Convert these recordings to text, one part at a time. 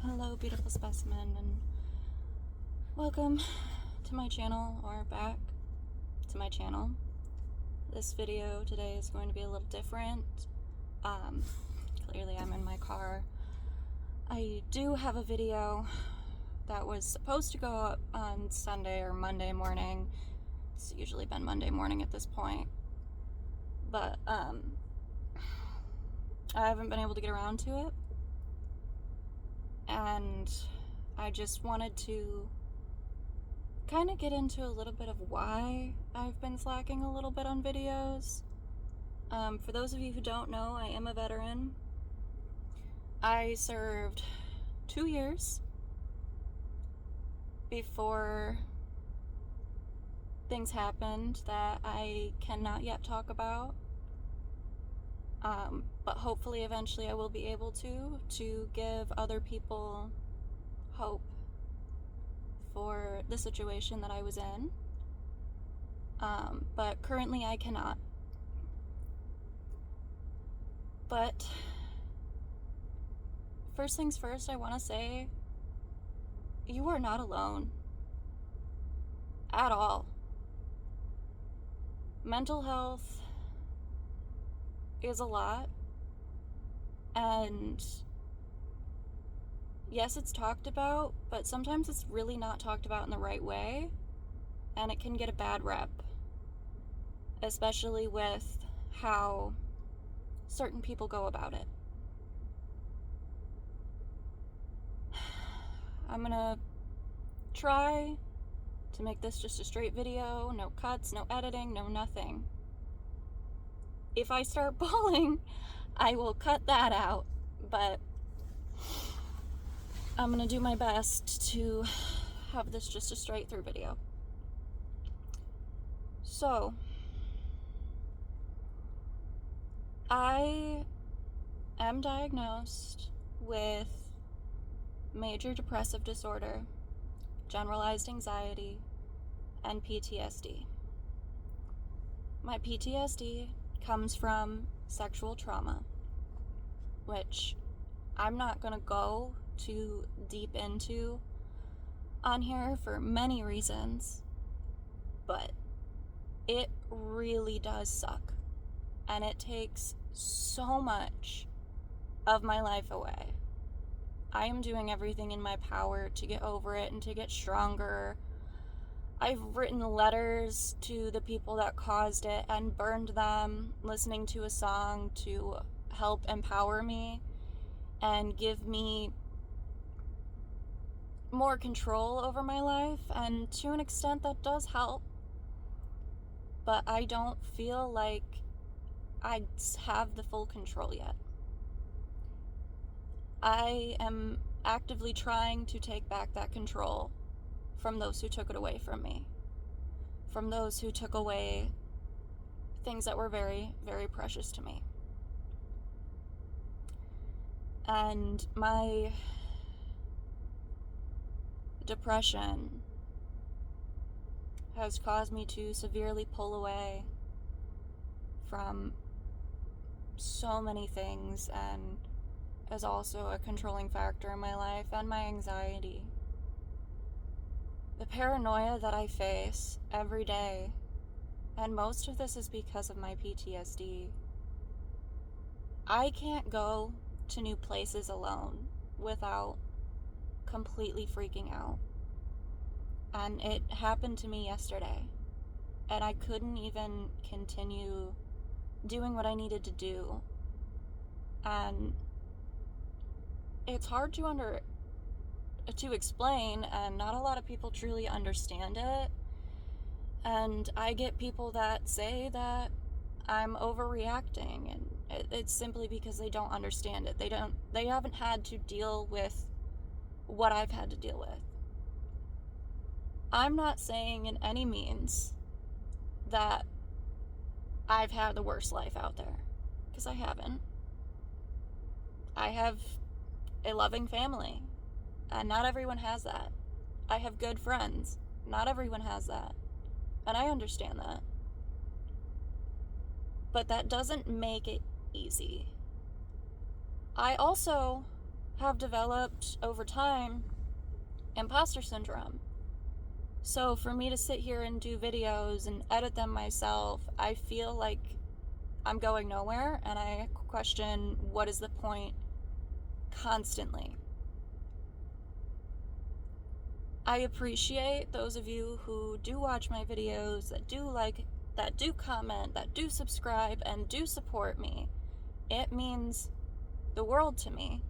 Hello, beautiful specimen, and welcome to my channel, or back to my channel. This video today is going to be a little different. Clearly I'm in my car. I do have a video that was supposed to go up on Sunday or Monday morning. It's usually been Monday morning at this point. But, I haven't been able to get around to it. And I just wanted to kind of get into a little bit of why I've been slacking a little bit on videos. For those of you who don't know, I am a veteran. I served 2 years before things happened that I cannot yet talk about. But hopefully eventually I will be able to give other people hope for the situation that I was in. But currently I cannot. But first things first, I want to say you are not alone at all. Mental health is a lot, and yes, it's talked about, but sometimes it's really not talked about in the right way, and it can get a bad rep, especially with how certain people go about it. I'm gonna try to make this just a straight video, no cuts, no editing, no nothing. If I start bawling, I will cut that out, but I'm gonna do my best to have this just a straight through video. So, I am diagnosed with major depressive disorder, generalized anxiety, and PTSD. My PTSD comes from sexual trauma, which I'm not going to go too deep into on here for many reasons, but it really does suck, and it takes so much of my life away. I am doing everything in my power to get over it and to get stronger. I've written letters to the people that caused it and burned them, listening to a song to help empower me and give me more control over my life, and to an extent that does help, but I don't feel like I have the full control yet. I am actively trying to take back that control from those who took it away from me, from those who took away things that were very, very precious to me. And my depression has caused me to severely pull away from so many things, and is also a controlling factor in my life, and my anxiety. The paranoia that I face every day, and most of this is because of my PTSD. I can't go to new places alone without completely freaking out. And it happened to me yesterday, and I couldn't even continue doing what I needed to do. And it's hard to explain, and not a lot of people truly understand it. And I get people that say that I'm overreacting, and it's simply because they don't understand it. They haven't had to deal with what I've had to deal with. I'm not saying in any means that I've had the worst life out there, because I haven't. I have a loving family, and not everyone has that. I have good friends. Not everyone has that. And I understand that. But that doesn't make it easy. I also have developed over time imposter syndrome. So for me to sit here and do videos and edit them myself, I feel like I'm going nowhere, and I question what is the point constantly. I appreciate those of you who do watch my videos, that do like, that do comment, that do subscribe, and do support me. It means the world to me.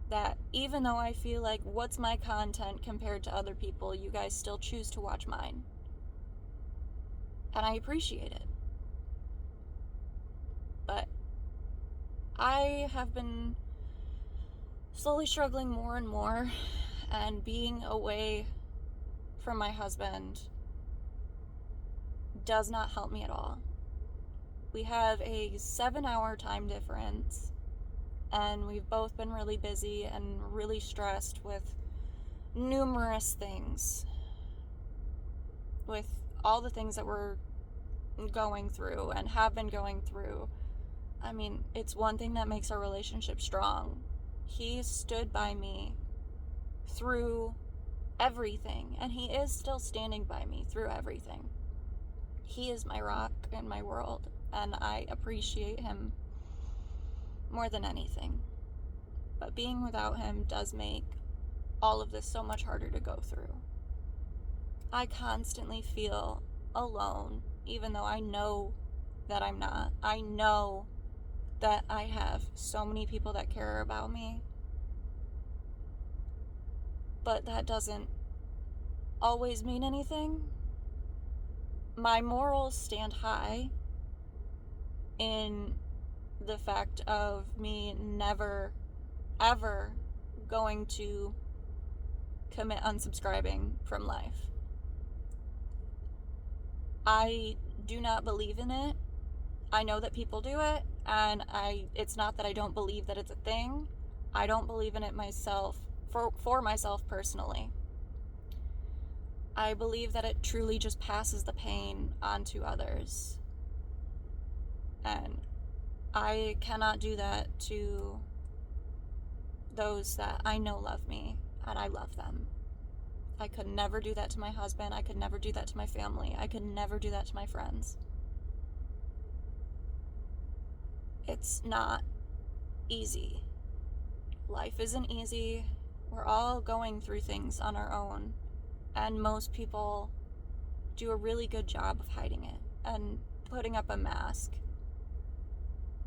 That even though I feel like, what's my content compared to other people, you guys still choose to watch mine. And I appreciate it. But I have been slowly struggling more and more, and being away from my husband does not help me at all. We have a 7-hour time difference, and we've both been really busy and really stressed with numerous things, with all the things that we're going through and have been going through. I mean, it's one thing that makes our relationship strong. He stood by me through everything, and he is still standing by me through everything. He is my rock in my world, and I appreciate him more than anything. But being without him does make all of this so much harder to go through. I constantly feel alone, even though I know that I'm not. I know that I have so many people that care about me, but that doesn't always mean anything. My morals stand high in the fact of me never, ever going to commit unsubscribing from life. I do not believe in it. I know that people do it, and it's not that I don't believe that it's a thing. I don't believe in it myself, for myself personally. I believe that it truly just passes the pain on to others. And I cannot do that to those that I know love me, and I love them. I could never do that to my husband. I could never do that to my family. I could never do that to my friends. It's not easy. Life isn't easy. We're all going through things on our own. And most people do a really good job of hiding it and putting up a mask,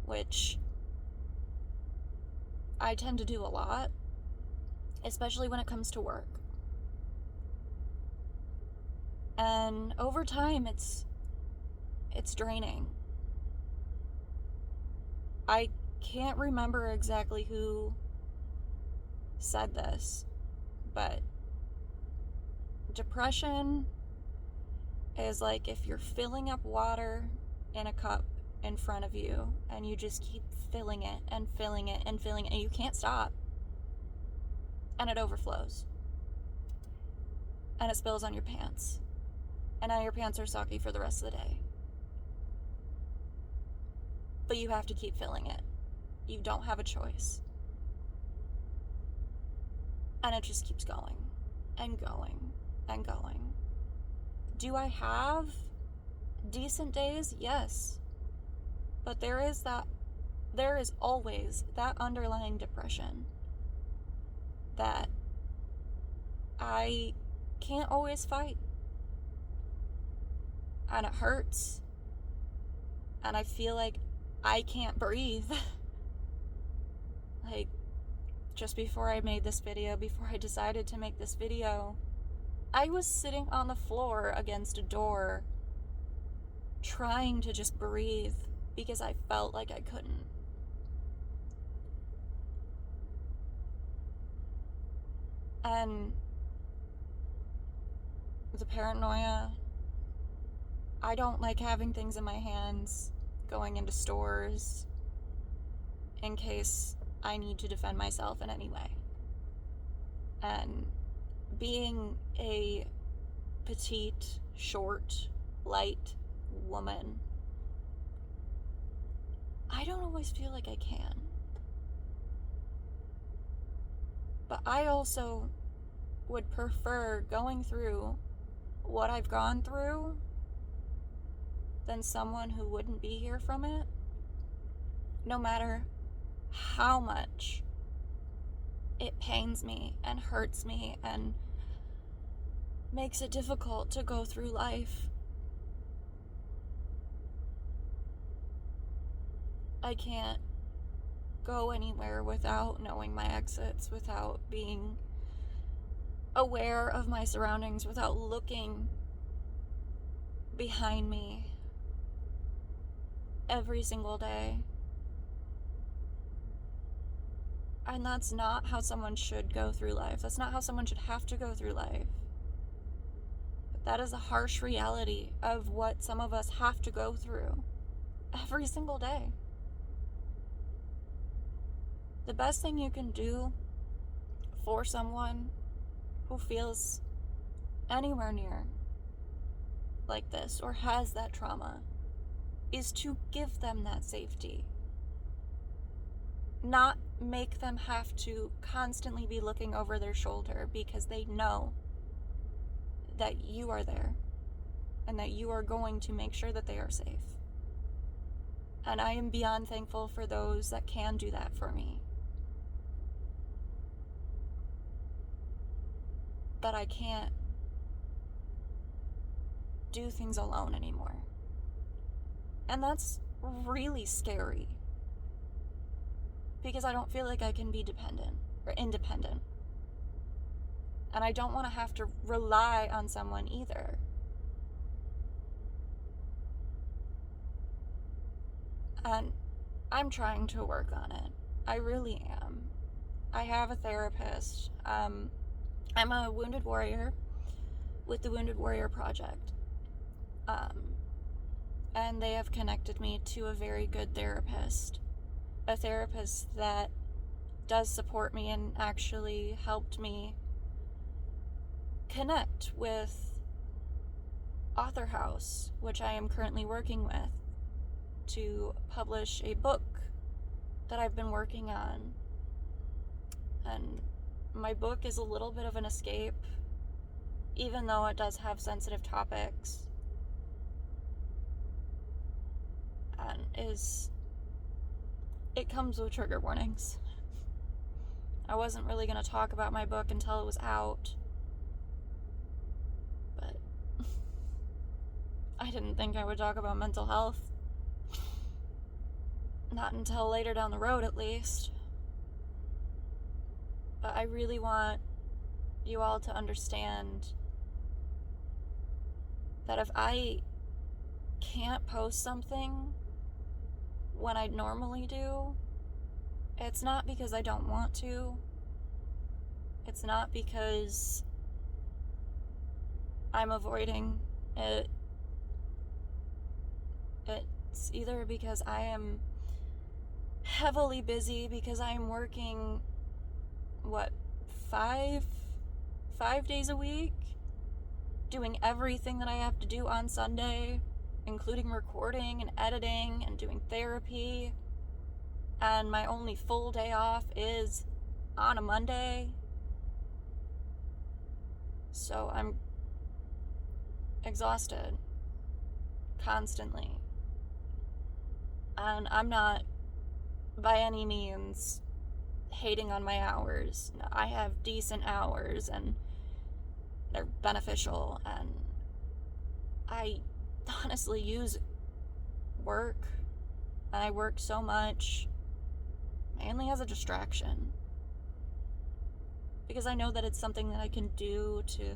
which I tend to do a lot, especially when it comes to work. And over time, it's draining. I can't remember exactly who said this, but depression is like if you're filling up water in a cup in front of you, and you just keep filling it and filling it and filling it, and you can't stop, and it overflows, and it spills on your pants, and now your pants are soggy for the rest of the day. But you have to keep filling it. You don't have a choice. And it just keeps going and going and going. Do I have decent days? Yes. But there is always that underlying depression that I can't always fight. And it hurts. And I feel like I can't breathe. Like, just before I made this video, before I decided to make this video, I was sitting on the floor against a door, trying to just breathe because I felt like I couldn't. And the paranoia, I don't like having things in my hands, going into stores, in case I need to defend myself in any way. And being a petite, short, light woman, I don't always feel like I can. But I also would prefer going through what I've gone through than someone who wouldn't be here from it, no matter how much it pains me and hurts me and makes it difficult to go through life. I can't go anywhere without knowing my exits, without being aware of my surroundings, without looking behind me every single day. And that's not how someone should go through life. That's not how someone should have to go through life. But that is a harsh reality of what some of us have to go through every single day. The best thing you can do for someone who feels anywhere near like this or has that trauma is to give them that safety. Not make them have to constantly be looking over their shoulder because they know that you are there and that you are going to make sure that they are safe. And I am beyond thankful for those that can do that for me. But I can't do things alone anymore. And that's really scary. Because I don't feel like I can be dependent or independent. And I don't want to have to rely on someone either. And I'm trying to work on it. I really am. I have a therapist. I'm a wounded warrior with the Wounded Warrior Project. And they have connected me to a very good therapist. A therapist that does support me and actually helped me connect with Author House, which I am currently working with, to publish a book that I've been working on. And my book is a little bit of an escape, even though it does have sensitive topics, and it comes with trigger warnings. I wasn't really going to talk about my book until it was out, but I didn't think I would talk about mental health. Not until later down the road, at least. But I really want you all to understand that if I can't post something when I normally do, it's not because I don't want to. It's not because I'm avoiding it. It's either because I am heavily busy, because I am working, five days a week, doing everything that I have to do on Sunday, including recording and editing and doing therapy, and my only full day off is on a Monday. So I'm exhausted constantly, and I'm not by any means hating on my hours. No, I have decent hours and they're beneficial, and I honestly use work, and I work so much mainly as a distraction, because I know that it's something that I can do to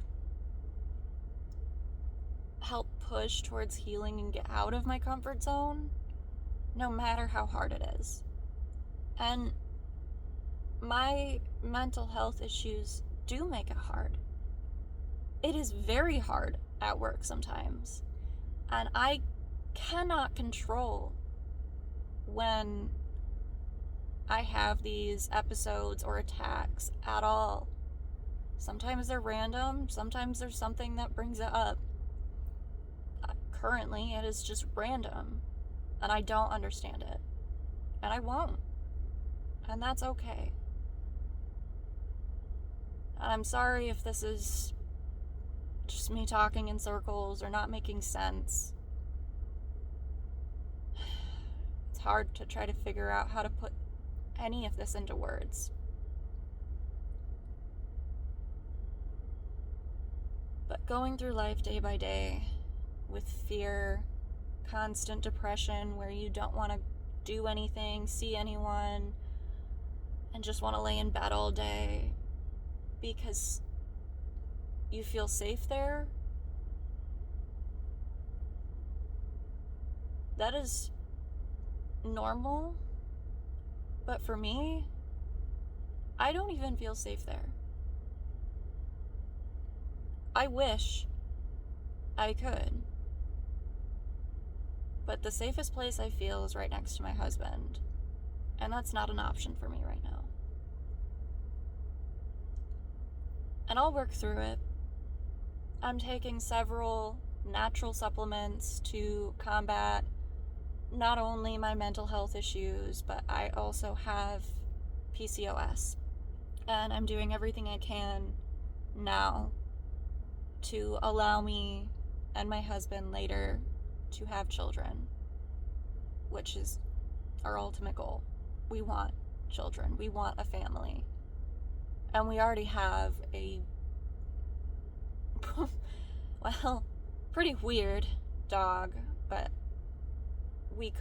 help push towards healing and get out of my comfort zone, no matter how hard it is. And my mental health issues do make it hard. It is very hard at work sometimes. And I cannot control when I have these episodes or attacks at all. Sometimes they're random, sometimes there's something that brings it up. Currently, it is just random, and I don't understand it. And I won't. And that's okay. And I'm sorry if this is just me talking in circles or not making sense. It's hard to try to figure out how to put any of this into words. But going through life day by day with fear, constant depression where you don't want to do anything, see anyone, and just want to lay in bed all day because you feel safe there, that is normal. But for me, I don't even feel safe there. I wish I could. But the safest place I feel is right next to my husband. And that's not an option for me right now. And I'll work through it. I'm taking several natural supplements to combat not only my mental health issues, but I also have PCOS. And I'm doing everything I can now to allow me and my husband later to have children, which is our ultimate goal. We want children. We want a family. And we already have a well, pretty weird dog, but we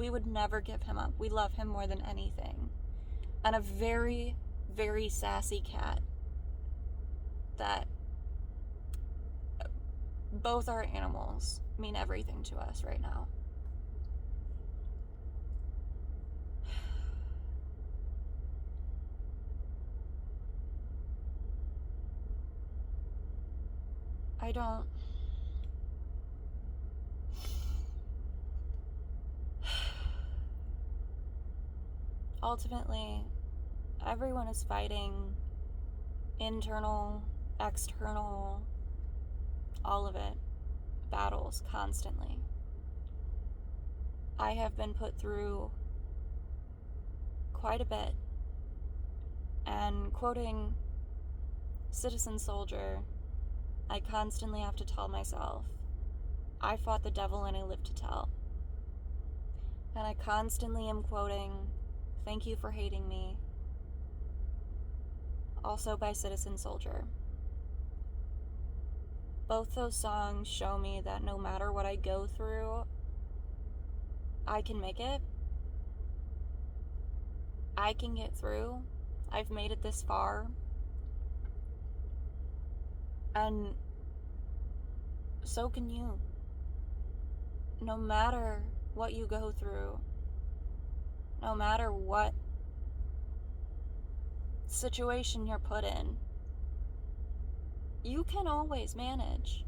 would never give him up. We love him more than anything. And a very, very sassy cat that both our animals mean everything to us right now. I don't... Ultimately, everyone is fighting internal, external, all of it, battles constantly. I have been put through quite a bit, and quoting Citizen Soldier, I constantly have to tell myself, I fought the devil and I live to tell. And I constantly am quoting, Thank You for Hating Me, also by Citizen Soldier. Both those songs show me that no matter what I go through, I can make it. I can get through. I've made it this far. And so can you. No matter what you go through, no matter what situation you're put in, you can always manage.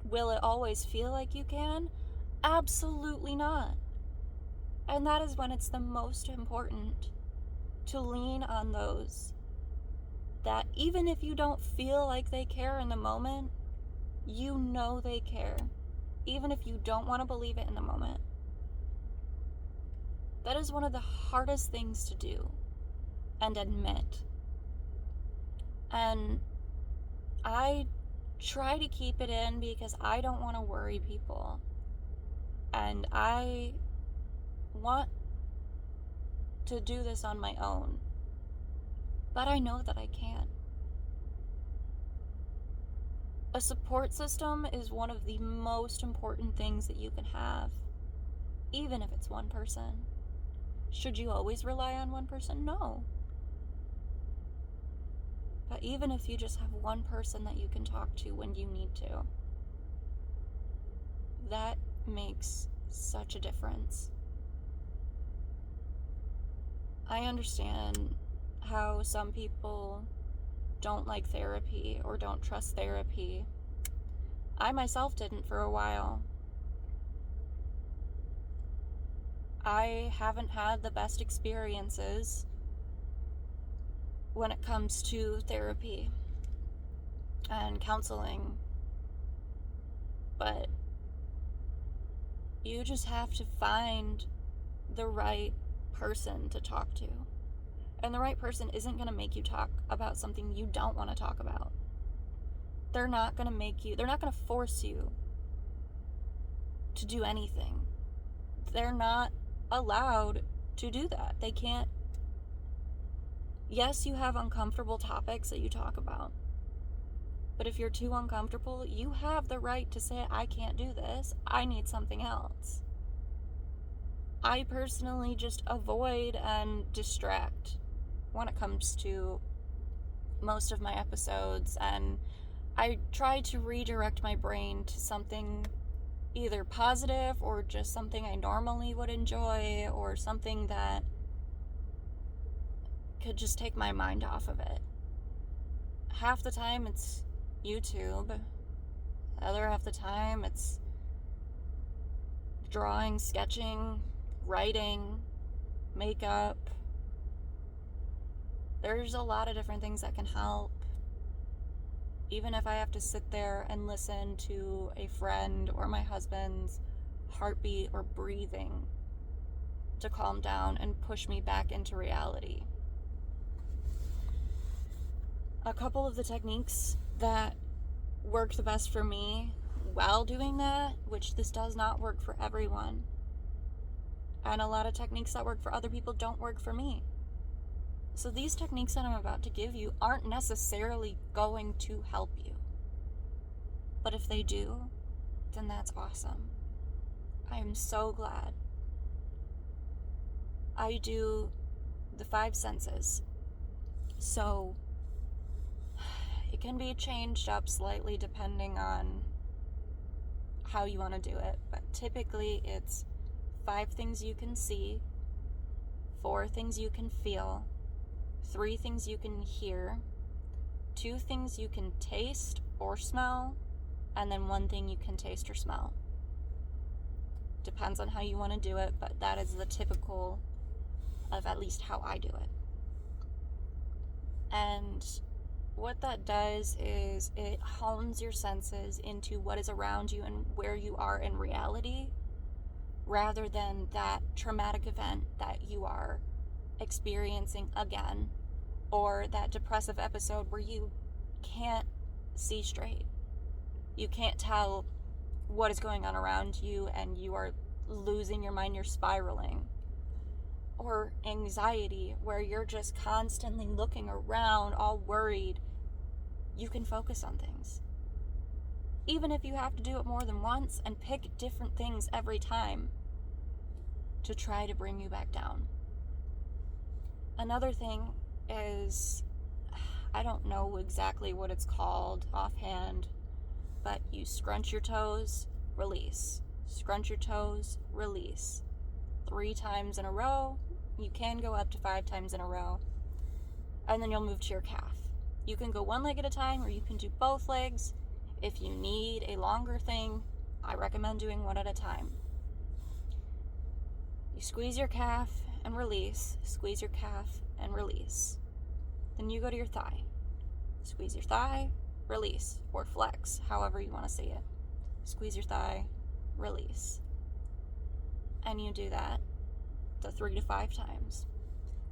Will it always feel like you can? Absolutely not. And that is when it's the most important to lean on those that even if you don't feel like they care in the moment, you know they care, even if you don't want to believe it in the moment. That is one of the hardest things to do and admit. And I try to keep it in because I don't want to worry people. And I want to do this on my own. But I know that I can't. A support system is one of the most important things that you can have, even if it's one person. Should you always rely on one person? No. But even if you just have one person that you can talk to when you need to, that makes such a difference. I understand how some people don't like therapy or don't trust therapy. I myself didn't for a while. I haven't had the best experiences when it comes to therapy and counseling. But you just have to find the right person to talk to. And the right person isn't going to make you talk about something you don't want to talk about. They're not going to force you to do anything. They're not allowed to do that. They can't. Yes, you have uncomfortable topics that you talk about. But if you're too uncomfortable, you have the right to say, I can't do this. I need something else. I personally just avoid and distract when it comes to most of my episodes, and I try to redirect my brain to something either positive or just something I normally would enjoy, or something that could just take my mind off of it. Half the time it's YouTube. The other half the time it's drawing, sketching, writing, makeup. There's a lot of different things that can help. Even if I have to sit there and listen to a friend or my husband's heartbeat or breathing to calm down and push me back into reality. A couple of the techniques that worked the best for me while doing that, which this does not work for everyone, and a lot of techniques that work for other people don't work for me. So these techniques that I'm about to give you aren't necessarily going to help you. But if they do, then that's awesome. I am so glad. I do the 5 senses. So it can be changed up slightly depending on how you want to do it. But typically it's 5 things you can see, 4 things you can feel, 3 things you can hear, 2 things you can taste or smell, and then 1 thing you can taste or smell. Depends on how you want to do it, but that is the typical of at least how I do it. And what that does is it hones your senses into what is around you and where you are in reality, rather than that traumatic event that you are experiencing again, or that depressive episode where you can't see straight. You can't tell what is going on around you and you are losing your mind, you're spiraling. Or anxiety, where you're just constantly looking around, all worried. You can focus on things. Even if you have to do it more than once and pick different things every time to try to bring you back down. Another thing is, I don't know exactly what it's called offhand, but you scrunch your toes, release. Scrunch your toes, release. 3 times in a row. You can go up to 5 times in a row. And then you'll move to your calf. You can go 1 leg at a time, or you can do both legs. If you need a longer thing, I recommend doing 1 at a time. You squeeze your calf and release. Squeeze your calf and release. Then you go to your thigh. Squeeze your thigh, release, or flex, however you want to say it. Squeeze your thigh, release. And you do that to 3 to 5 times.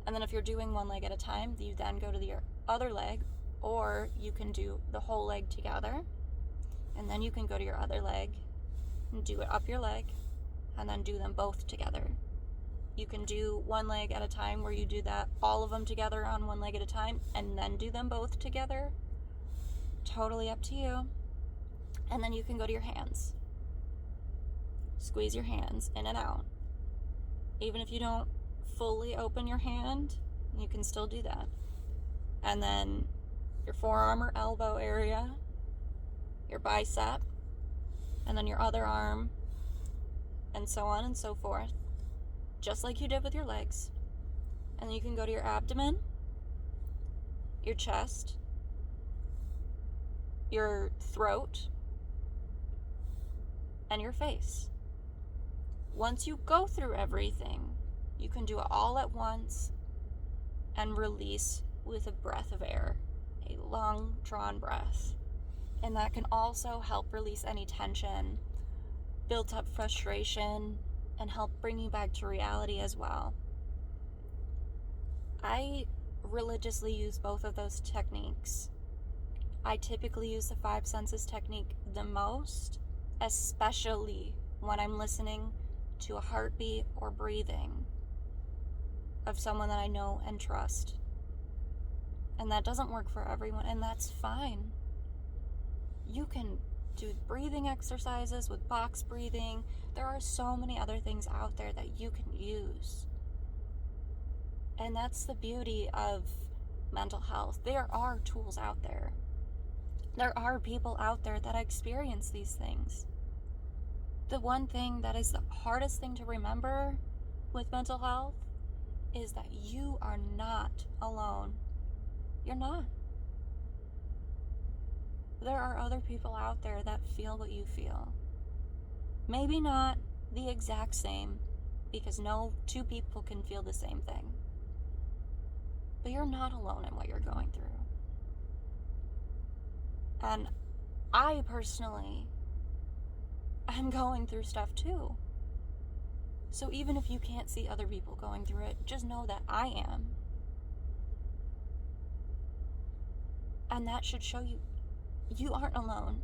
And then if you're doing 1 leg at a time, you then go to your other leg, or you can do the whole leg together, and then you can go to your other leg and do it up your leg, and then do them both together. You can do 1 leg at a time, where you do that, all of them together on 1 leg at a time, and then do them both together. Totally up to you. And then you can go to your hands. Squeeze your hands in and out. Even if you don't fully open your hand, you can still do that. And then your forearm or elbow area, your bicep, and then your other arm, and so on and so forth, just like you did with your legs. And then you can go to your abdomen, your chest, your throat, and your face. Once you go through everything, you can do it all at once and release with a breath of air, a long drawn breath. And that can also help release any tension, built up frustration, and help bring you back to reality as well. I religiously use both of those techniques. I typically use the five senses technique the most, especially when I'm listening to a heartbeat or breathing of someone that I know and trust. And that doesn't work for everyone, and that's fine. You can do breathing exercises with box breathing. There are so many other things out there that you can use. And that's the beauty of mental health. There are tools out there. There are people out there that experience these things. The one thing that is the hardest thing to remember with mental health is that you are not alone. You're not. There are other people out there that feel what you feel. Maybe not the exact same, because no two people can feel the same thing. But you're not alone in what you're going through. And I personally am going through stuff too. So even if you can't see other people going through it, just know that I am. And that should show you, you aren't alone.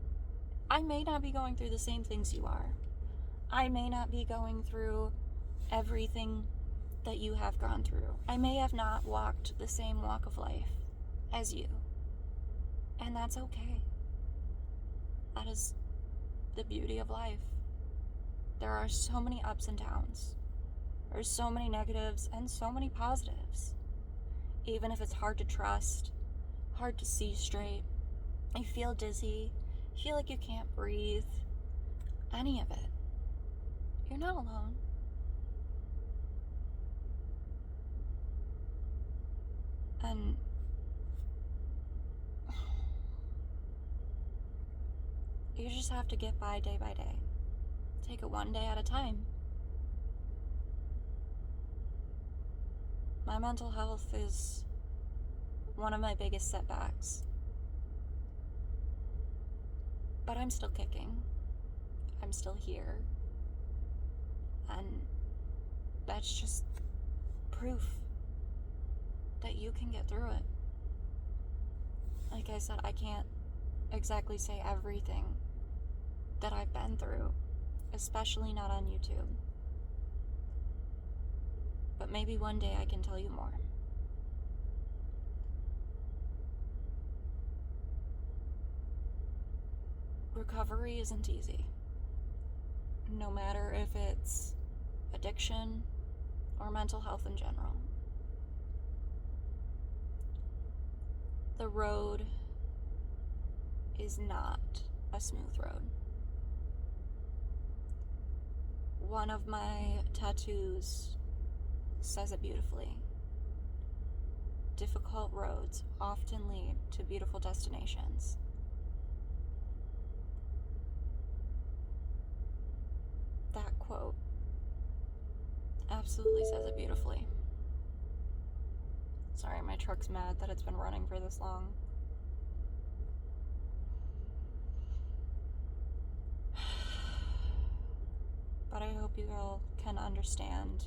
I may not be going through the same things you are. I may not be going through everything that you have gone through. I may have not walked the same walk of life as you. And that's okay. That is the beauty of life. There are so many ups and downs. There's so many negatives and so many positives. Even if it's hard to trust, hard to see straight, you feel dizzy, you feel like you can't breathe, any of it, you're not alone. And you just have to get by day by day. Take it one day at a time. My mental health is one of my biggest setbacks. But I'm still kicking. I'm still here. And that's just proof that you can get through it. Like I said, I can't exactly say everything that I've been through, especially not on YouTube. But maybe one day I can tell you more. Recovery isn't easy. No matter if it's addiction or mental health in general. The road is not a smooth road. One of my tattoos says it beautifully. Difficult roads often lead to beautiful destinations. That quote absolutely says it beautifully. Sorry, my truck's mad that it's been running for this long. But I hope you all can understand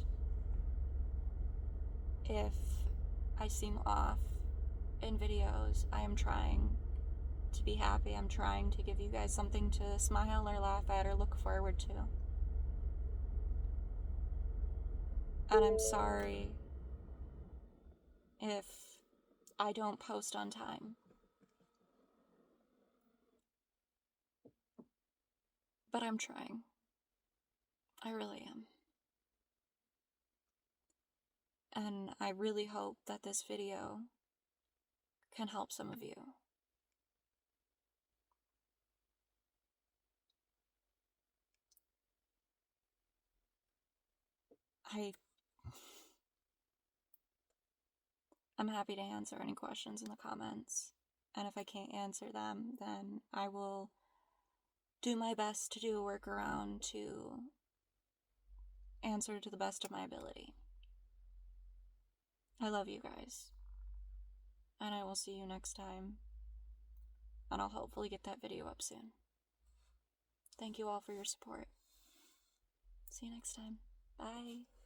if I seem off in videos. I am trying to be happy. I'm trying to give you guys something to smile or laugh at or look forward to. And I'm sorry if I don't post on time. But I'm trying. I really am. And I really hope that this video can help some of you. I'm happy to answer any questions in the comments. And if I can't answer them, then I will do my best to do a workaround to answer to the best of my ability. I love you guys. And I will see you next time. And I'll hopefully get that video up soon. Thank you all for your support. See you next time. Bye.